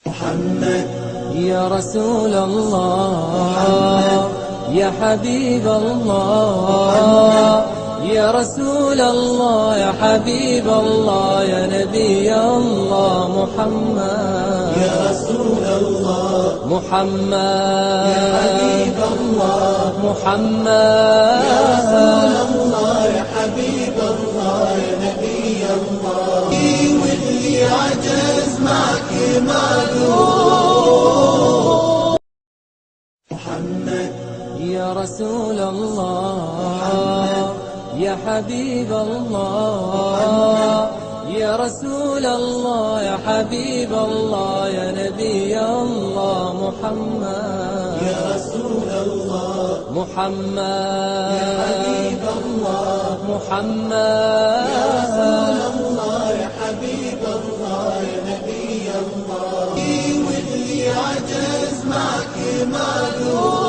محمد يا رسول الله محمد يا حبيب الله يا رسول الله يا حبيب الله يا نبي الله محمد يا رسول الله محمد يا حبيب الله محمد يا رسول الله يا حبيب الله يا نبي الله واللي عجز معك معذور. محمد يا رسول الله محمد يا حبيب الله يا رسول الله يا حبيب الله يا نبي الله محمد يا رسول الله محمد يا حبيب الله محمد يا رسول الله يا حبيب الله يا نبي الله واللي عجز معك معذور.